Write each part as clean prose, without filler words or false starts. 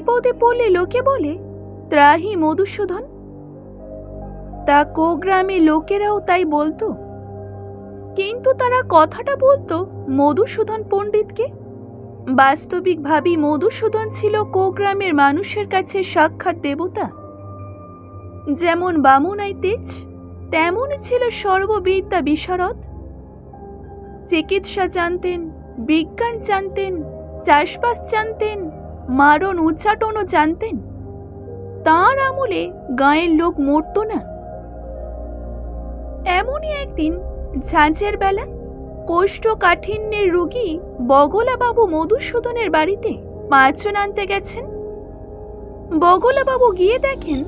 বিপদে পড়লে লোকে বলে ত্রাহি মধুসূদন। তা কোগ্রামে লোকেরাও তাই বলতো, কিন্তু তারা কথাটা বলতো মধুসূদন পণ্ডিতকে। বাস্তবিকভাবে মধুসূদন ছিল কোগ্রামের মানুষের কাছে সাক্ষাৎ দেবতা। যেমন বামুনাই তেজ, তেমন ছিল সর্ববিদ্যা বিশারদ। চিকিৎসা জানতেন, বিজ্ঞান জানতেন, চাষবাস জানতেন, মারণ উচ্চাটনও জানতেন। তাঁর আমলে গাঁয়ের লোক মরত না। এমনই একদিন ঝাঁঝের বেলা কোষ্ঠকাঠিন্যের রোগী বগলাবাবু মধুসূদনের বাড়িতে পাঁচজন আনতে গেছেন। বগলাবাবু গিয়ে দেখেন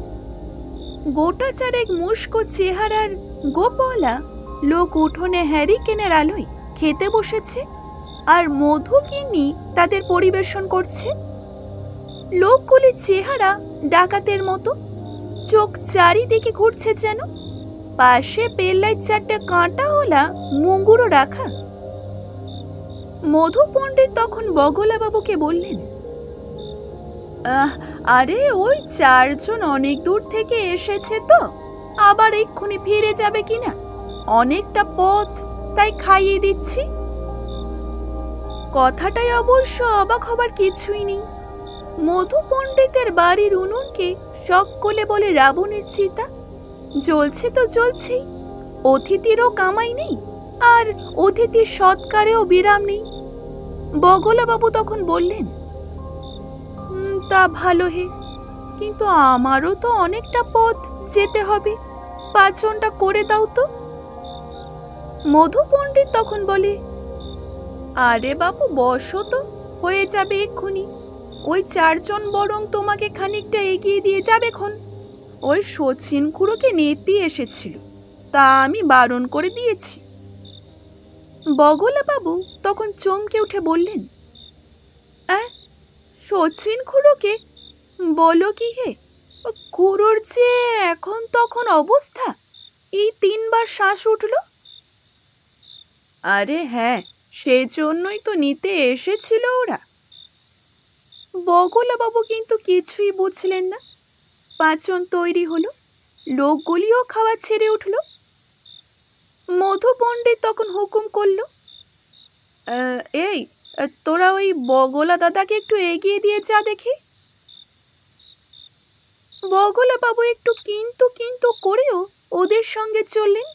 গোটা চারেক মুস্কো চেহারার গোপওয়ালা লোক উঠোনে হ্যারিকেনের আলোয় খেতে বসেছে, আর মধুগিন্নি তাদের পরিবেশন করছে। লোকগুলির চেহারা ডাকাতের মতো, চোখ চারিদিকে ঘুরছে যেন। পাশে পেল্লায় চারটে কাঁটাওয়ালা মুঙ্গুরও রাখা। মধু পণ্ডিত তখন বগলাবাবুকে বললেন, আরে ওই চারজন অনেক দূর থেকে এসেছে তো, আবার এক্ষুনি ফিরে যাবে কিনা, অনেকটা পথ, তাই খাইয়ে দিচ্ছি। কথাটাই অবশ্য অবাক হবার কিছুই নেই। মধু পণ্ডিতের বাড়ির উনুনকে সকলে বলে রাবণের চিতা। জ্বলছে তো জ্বলছেই, অতিথিরও কামাই নেই, আর অতিথির সৎকারেও বিরাম নেই। বগলাবাবু তখন বললেন, তা ভালো হে, কিন্তু আমারও তো অনেকটা পথ যেতে হবে, পাঁচজনটা করে দাও তো। মধু পণ্ডিত তখন বলে, আরে বাবু বসো তো, হয়ে যাবে এক্ষুনি। ওই চারজন বরং তোমাকে খানিকটা এগিয়ে দিয়ে যাবে খন। ওই শচীন খুড়োকে নেতি এসেছিল, তা আমি বারণ করে দিয়েছি। বগলাবাবু তখন চমকে উঠে বললেন, শচীন খুড়োকে? বলো কি হে? খুড়োর যে এখন তখন অবস্থা, এই 3 বার শ্বাস উঠল। আরে হ্যাঁ, সেজন্যই তো নিতে এসেছিল ওরা। বগলাবাবু কিন্তু কিছুই বুঝলেন না। পাঁচজন তৈরি হলো, লোকগুলিও খাওয়া ছেড়ে উঠল। মধু পণ্ডিত তখন হুকুম করল, এই তোরা ওই বগলা দাদাকে একটু এগিয়ে দিয়ে যা দেখি। বগলাবাবু একটু কিন্তু কিন্তু করেও ওদের সঙ্গে চললেন।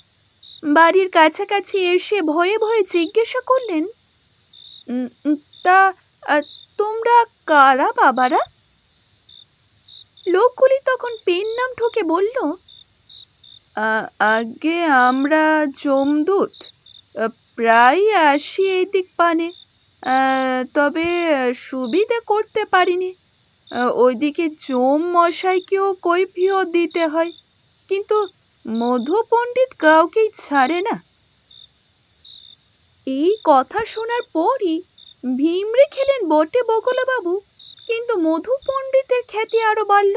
বাড়ির কাছাকাছি এসে ভয়ে ভয়ে জিজ্ঞাসা করলেন, তা তোমরা কারা বাবারা? লোকগুলি তখন পেন নাম ঠকে বলল, আগে আমরা যমদূত, প্রায় আসি এই দিক পানে, তবে সুবিধে করতে পারিনি। ওইদিকে জম মশাইকেও কৈফিয়ত দিতে হয়, কিন্তু মধু পণ্ডিত কাউকেই ছাড়ে না। এই কথা শোনার পরই ভিমড়ে খেলেন বটে বগলাবাবু, কিন্তু মধু পণ্ডিতের খ্যাতি আরো বাড়ল।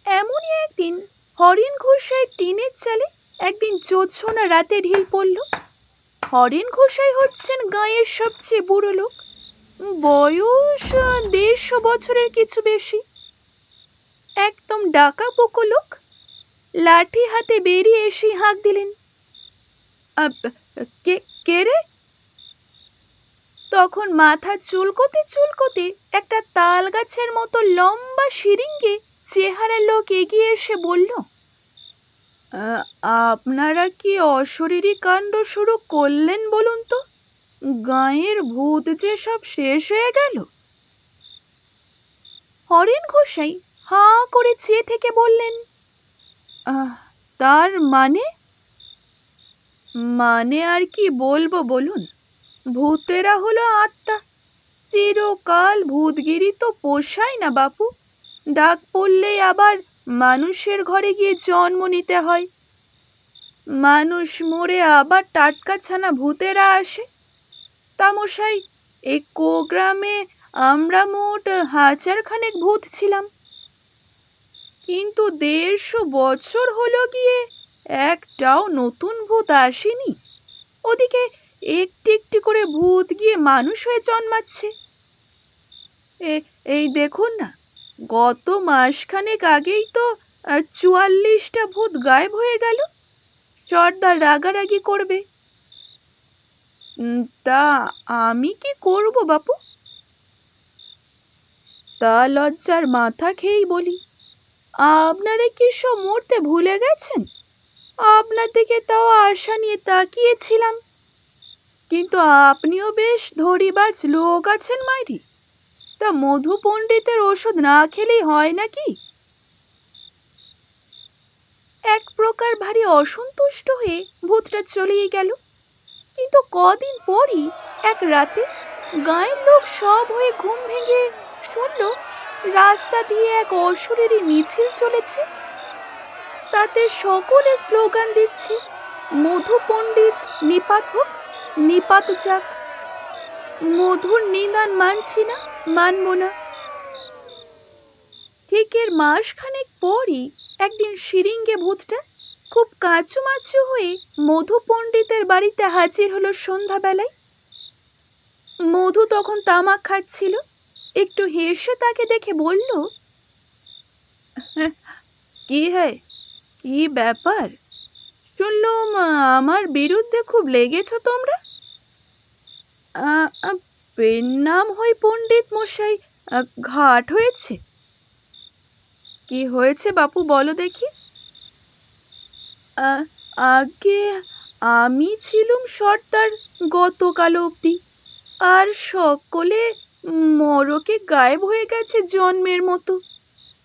এমনই একদিন হরিণ ঘোষাই টিনের চালে একদিন জ্যোৎস্না রাতে ঢিল পড়ল। হরিণ ঘোষাই হচ্ছেন গাঁয়ের সবচেয়ে বুড়ো লোক, বয়স 150 বছরের কিছু বেশি। একদম ডাকা পোকো লোক। লাঠি হাতে বেরিয়ে এসে হাঁক দিলেন, কে রে? তখন মাথা চুলকোতে চুলকোতে একটা তাল গাছের মতো লম্বা শিরিঙ্গে চেহারার লোক এগিয়ে এসে বলল, আপনারা কি অশরীরী কাণ্ড শুরু করলেন বলুন তো? গাঁয়ের ভূত যে সব শেষ হয়ে গেল। হরিণ ঘোষাই হাঁ করে চেয়ে থেকে বললেন, তার মানে? মানে আর কি বলবো বলুন, ভূতেরা হলো আত্মা, চিরকাল ভূতগিরি তো পোষায় না বাপু। ডাক পড়লেই আবার মানুষের ঘরে গিয়ে জন্ম নিতে হয়। মানুষ মরে আবার টাটকা ছানা ভূতেরা আসে। তামশাই, এই কোগ্রামে আমরা মোট 1000 খানেক ভূত ছিলাম, কিন্তু 150 বছর হলো গিয়ে একটাও নতুন ভূত আসেনি। ওদিকে একটি একটি করে ভূত গিয়ে মানুষ হয়ে জন্মাচ্ছে। এই দেখুন না, গত মাসখানেক আগেই তো 44টা ভূত গায়েব হয়ে গেল। সর্দার রাগারাগি করবে। তা আমি কি করব বাপু? তা লজ্জার মাথা খেয়েই বলি, আপনারা কি সব মরতে ভুলে গেছেন? আপনার দিকে তাও আশা নিয়ে তাকিয়েছিলাম, কিন্তু আপনিও বেশ ধরিবাজ লোক আছেন মাইরি। তা মধু পণ্ডিতের ওষুধ না খেলেই হয় নাকি? এক প্রকার ভারী অসন্তুষ্ট হয়ে ভূতটা চলেই গেল। কিন্তু কদিন পরই এক রাতে গায়ের লোক সব হয়ে ঘুম ভেঙে শুনল রাস্তা দিয়ে এক অশরীরী মিছিল চলেছে। তাতে সকলে স্লোগান দিচ্ছে, মধু পণ্ডিত নিপাত হোক, নিপাত যাক। মধুর নিদান মানছি না, মানব না। ঠিক এর মাসখানেক পরই একদিন শিরিঙ্গে ভূতটা খুব কাঁচুমাচু হয়ে মধু পণ্ডিতের বাড়িতে হাজির হলো সন্ধ্যাবেলায়। মধু তখন তামাক খাচ্ছিল। একটু হেসে তাকে দেখে বলল, কি হয়, কি ব্যাপার? শুনলাম আমার বিরুদ্ধে খুব লেগেছ তোমরা। পেন নাম হয় পণ্ডিত মশাই, ঘাট হয়েছে। কি হয়েছে বাপু, বলো দেখি। আগে আমি ছিলুম সর্দার গতকাল অবধি, আর সকলে মরকে গায়েব হয়ে গেছে জন্মের মতো।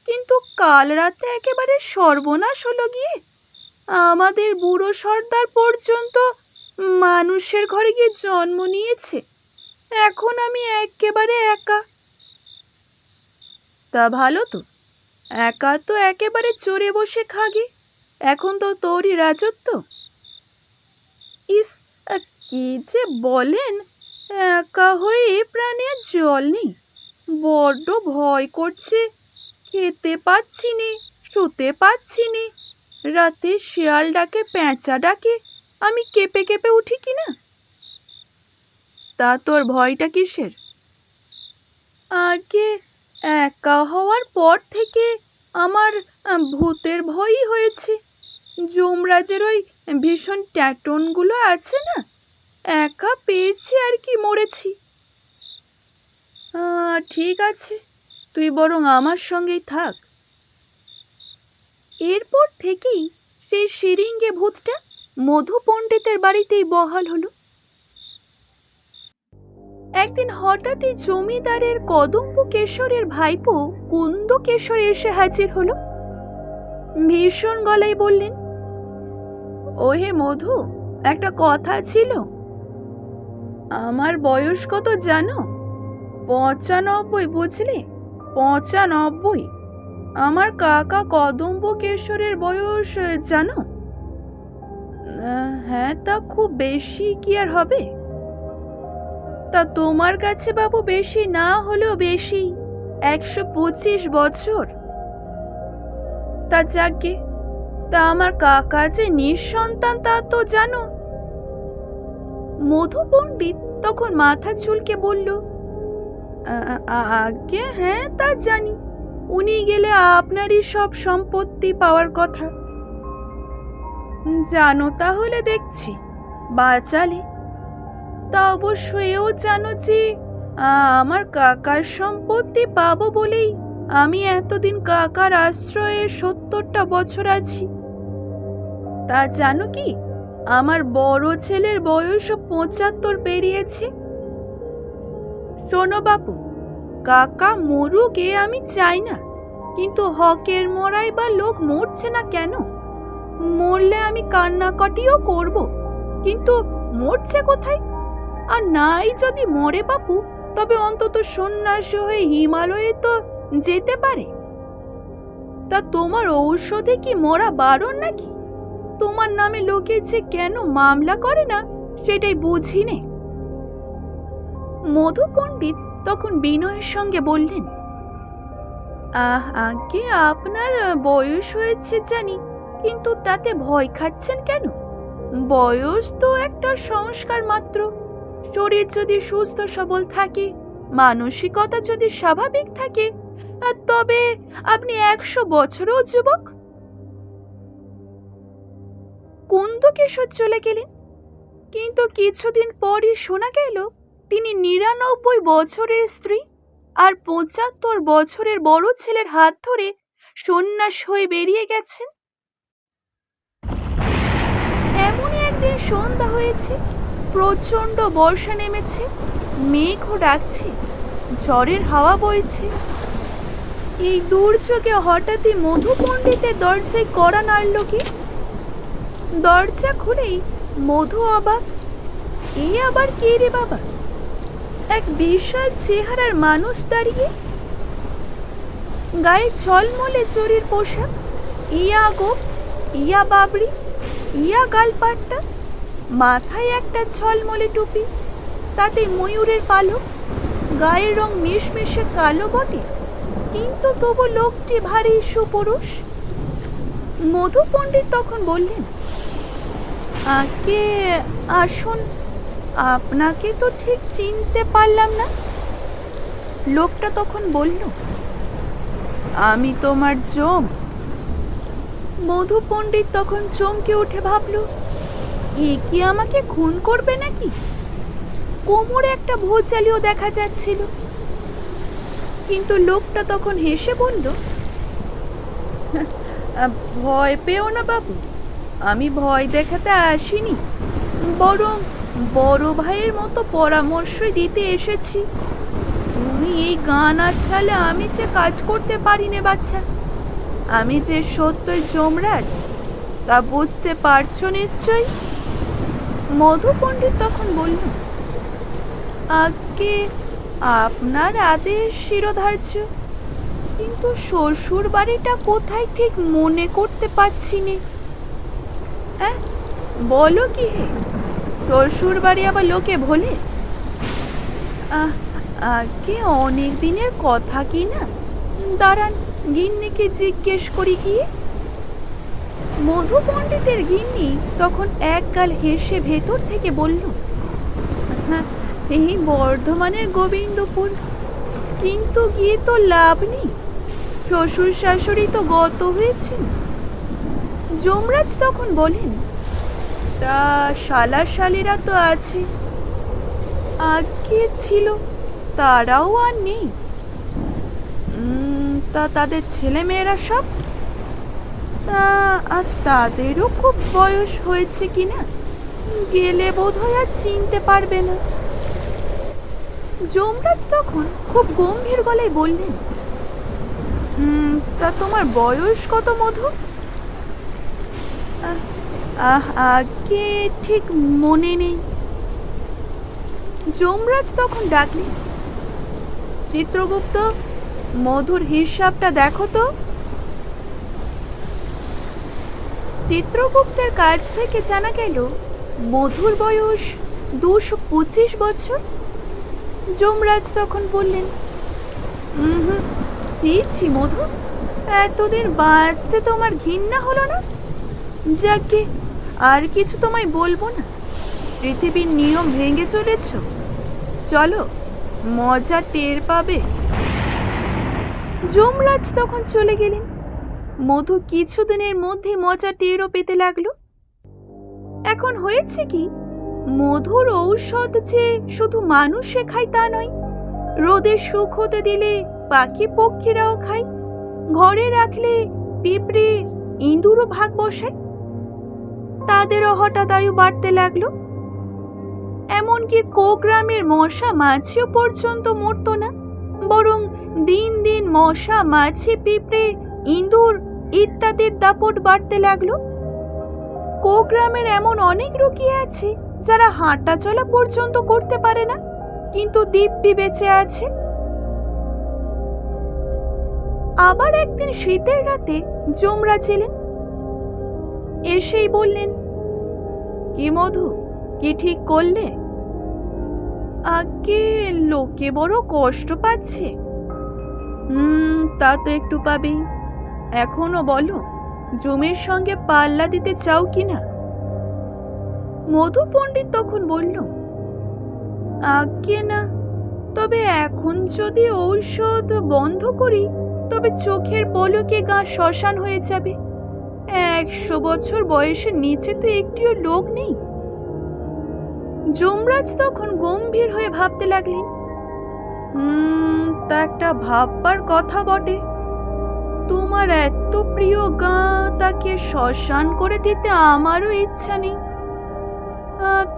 কিন্তু কাল রাতে একেবারে সর্বনাশ হলো গিয়ে। আমাদের বুড়ো সর্দার পর্যন্ত মানুষের ঘরে গিয়ে জন্ম নিয়েছে। এখন আমি একেবারে একা। তা ভালো তো, একা তো একেবারে চড়ে বসে খাগে। এখন তো তোরই রাজত্ব। ইস, কি যে বলেন, একা হয়ে প্রাণে জল নেই। বড্ড ভয় করছে। খেতে পাচ্ছি নে, শুতে পাচ্ছি নে। রাতে শিয়াল ডাকে, পেঁচা ডাকে, আমি কেঁপে কেঁপে উঠি কিনা। তা তোর ভয়টা কিসের? আগে একা হওয়ার পর থেকে আমার ভূতের ভয়ই হয়েছে। যমরাজের ওই ভীষণ ট্যাটনগুলো আছে না, একা পেয়েছি আর কি মরেছি। ঠিক আছে, তুই বরং আমার সঙ্গেই থাক। এরপর থেকেই সেই শিরিঙ্গে ভূতটা মধু পণ্ডিতের বাড়িতেই বহাল হলো। একদিন হঠাৎই জমিদারের কদম্ব কেশরের ভাইপো কুন্দ কেশর এসে হাজির হলো। ভীষণ গলায় বললেন, ওহে মধু, একটা কথা ছিল। আমার বয়স কত জানো? 95, বুঝলে? 95। আমার কাকা কদম্ব কেশরের বয়স জানো? হ্যাঁ, তা খুব বেশি কি আর হবে? তা তোমার কাছে বাবু বেশি না হলেও বেশি, 125 বছর। তা যাকে, তা আমার কাকা যে নিঃসন্তান তা তো জানো। মধু পণ্ডিত তখন মাথা চুলকে বলল, আগে হ্যাঁ, তা জানি। উনি গেলে আপনারই সব সম্পত্তি পাওয়ার কথা। জানো তাহলে দেখছি, বাঁচালে। তা অবশ্য এও জানো যে আমার কাকার সম্পত্তি পাবো বলেই আমি এতদিন কাকার আশ্রয়ে 70টা বছর আছি। তা জানো কি, আমার বড় ছেলের বয়স 75 পেরিয়েছে। শোনো বাপু, কাকা মরুক এ আমি চাই না, কিন্তু হকের মরাই বা লোক মরছে না কেন? মরলে আমি কান্নাকাটিও করব, কিন্তু মরছে কোথায়? আর নাই যদি মরে বাপু, তবে অন্তত সন্ন্যাসী হয়ে হিমালয়ে তো যেতে পারে। তা তোমার ঔষধে কি মরা বারণ নাকি? তোমার নামে লোকে যে কেন মামলা করে না, সেটাই বুঝি নে। মধু পণ্ডিত তখন বিনয়ের সঙ্গে বললেন, আগে আপনার বয়স হয়েছে জানি, কিন্তু তাতে ভয় খাচ্ছেন কেন? বয়স তো একটা সংস্কার মাত্র। শরীর যদি সুস্থ সবল থাকে মানসিকতা যদি স্বাভাবিক থাকে তবে আপনি 100 বছরও যুবক। কুন্দকেশর চলে গেলেন, কিন্তু কিছুদিন পরই শোনা গেল তিনি 99 বছরের স্ত্রী আর 75 বছরের বড় ছেলের হাত ধরে সন্ন্যাস হয়ে বেরিয়ে গেছেন। এমনই একদিন সন্ধ্যা হয়েছে, প্রচন্ড বর্ষা নেমেছে, মেঘও ডাকছে, ঝড়ের হাওয়া বইছে। এই দুর্যোগে হঠাৎই মধু পণ্ডিতের দরজায় কড়া নাড়ল কি। দরজা খুলেই মধু অবাক, এই আবার কে রে বাবা? এক বিশাল চেহারার মানুষ দাঁড়িয়ে, গায়ে ঝলমলে চুরির পোশাক, ইয়া গোপ, ইয়া বাবরি, ইয়া গালপাট্টা, মাথায় একটা ঝলমলে টুপি, তাতে ময়ূরের পালক, গায়ের রং মিশমিশে কালো বটে, কিন্তু তবু লোকটি ভারী সুপুরুষ। মধু পণ্ডিত তখন বললেন, আগে আসুন, আপনাকে তো ঠিক চিনতে পারলাম না। লোকটা তখন বলল, আমি তোমার জম। মধু পণ্ডিত তখন চমকে উঠে ভাবল, এ কি আমাকে খুন করবে নাকি? কোমরে একটা ভোজালিও দেখা যাচ্ছিল। কিন্তু লোকটা তখন হেসে বলল, ভয় পেও না বাবু, আমি ভয় দেখাতে আসিনি, বরং বড় ভাইয়ের মতো পরামর্শই দিতে এসেছি। তুমি এই গান আছালে আমি যে কাজ করতে পারি না বাচ্চা, আমি যে সত্যই যমরাজ তা বুঝতে পারছো নিশ্চয়। মধু পণ্ডিত তখন বলল, আগে আপনার আদেশ শিরোধার্য, কিন্তু শ্বশুর বাড়িটা কোথায় ঠিক মনে করতে পারছি না। হ্যাঁ বলো কি হে, শ্বশুর বাড়ি আবার লোকে ভোলে? আগে অনেক দিনের কথা কি না, দাঁড়ান গিন্নিকে জিজ্ঞেস করি গিয়ে। মধু পণ্ডিতের গিন্নি তখন এক গাল হেসে ভেতর থেকে বলল, এই বর্ধমানের গোবিন্দপুর, কিন্তু গিয়ে তো লাভ নেই, শ্বশুর শাশুড়ি তো গত হয়েছেন। যমরাজ তখন বলেন, তা শালা শালিরা তো আছে, আগে ছিল, তারাও আর নেই। তা তাদের ছেলে মেয়েরা সব, তা আর তাদেরও খুব বয়স হয়েছে কিনা, গেলে বোধহয় আর চিনতে পারবে না। যমরাজ তখন খুব গম্ভীর গলায় বললেন, তা তোমার বয়স কত মধু? আগে ঠিক মনে নেই। যমরাজ তখন ডাকলেন, চিত্রগুপ্ত, মধুর হিসাবটা দেখো তো। চিত্রগুপ্তের কাছ থেকে জানা গেল মধুর বয়স 225 বছর। যমরাজ তখন বললেন, ছি ছি মধু, এতদিন বাঁচতে তোমার ঘৃণা হলো না? যাকে আর কিছু তোমায় বলবো না, পৃথিবীর নিয়ম ভেঙে চলেছ, চলো মজা টের পাবে। যমরাজ তখন চলে গেলেন। মধু কিছুদিনের মধ্যে মজা টেরও পেতে লাগলো। এখন হয়েছে কি, মধুর ঔষধ যে শুধু মানুষে খায় তা নয়, রোদে সুখ হতে দিলে পাখি পক্ষীরাও খায়, ঘরে রাখলে পিঁপড়ে ইঁদুরও ভাগ বসায়, তাদেরও হঠাৎ আয়ু বাড়তে লাগলো। এমনকি কোগ্রামের মশা মাছিও পর্যন্ত মরত না, বরং দিন দিন মশা মাছি পিঁপড়ে ইঁদুর ইত্যাদির দাপট বাড়তে লাগলো। কোগ্রামের এমন অনেক রোগী আছে যারা হাঁটা চলা পর্যন্ত করতে পারে না, কিন্তু দিব্যি বেঁচে আছে। আবার একদিন শীতের রাতে যমরাজ এলেন, এসেই বললেন, কি মধু, কি ঠিক করলে? আগে লোকে বড় কষ্ট পাচ্ছে। তা তো একটু পাবেই, এখনো বলো জমির সঙ্গে পাল্লা দিতে চাও কিনা? মধু পণ্ডিত তখন বলল, আগে না, তবে এখন যদি ঔষধ বন্ধ করি তবে চোখের পলকে গা শ্মশান হয়ে যাবে। 100 বছর বয়সের নিচে তো একটিও লোক নেই। যমরাজ তখন গম্ভীর হয়ে ভাবতে লাগলেন, তা একটা ভাববার কথা বটে। তোমার এত প্রিয় গা, তাকে শ্মশান করে দিতে আমারও ইচ্ছা নেই।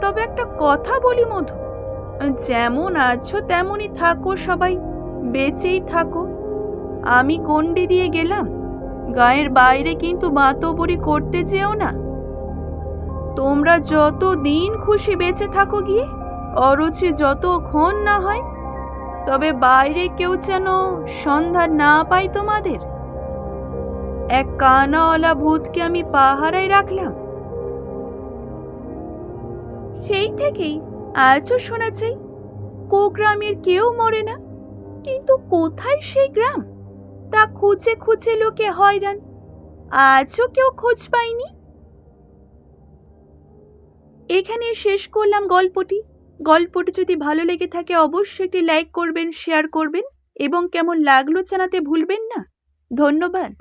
তবে একটা কথা বলি মধু, যেমন আছো তেমনই থাকো, সবাই বেঁচেই থাকো। আমি গণ্ডি দিয়ে গেলাম, গায়ের বাইরে কিন্তু মাতবরি করতে যেও না। তোমরা যত দিন খুশি বেঁচে থাকো গিয়ে, অরুচি যতক্ষণ না হয়, তবে বাইরে কেউ যেন সন্ধান না পাই তোমাদের। এক কানাওয়ালা ভূতকে আমি পাহারায় রাখলাম। সেই থেকেই আজও শোনা যায় কুগ্রামের কেউ মরে না, কিন্তু কোথায় সেই গ্রাম তা খুঁজে খুঁজে লোকে হয়রান। আজও কেউ খোঁজ পায়নি। এখানে শেষ করলাম গল্পটি। গল্পটি যদি ভালো লেগে থাকে অবশ্যই একটি লাইক করবেন, শেয়ার করবেন এবং কেমন লাগলো জানাতে ভুলবেন না। ধন্যবাদ।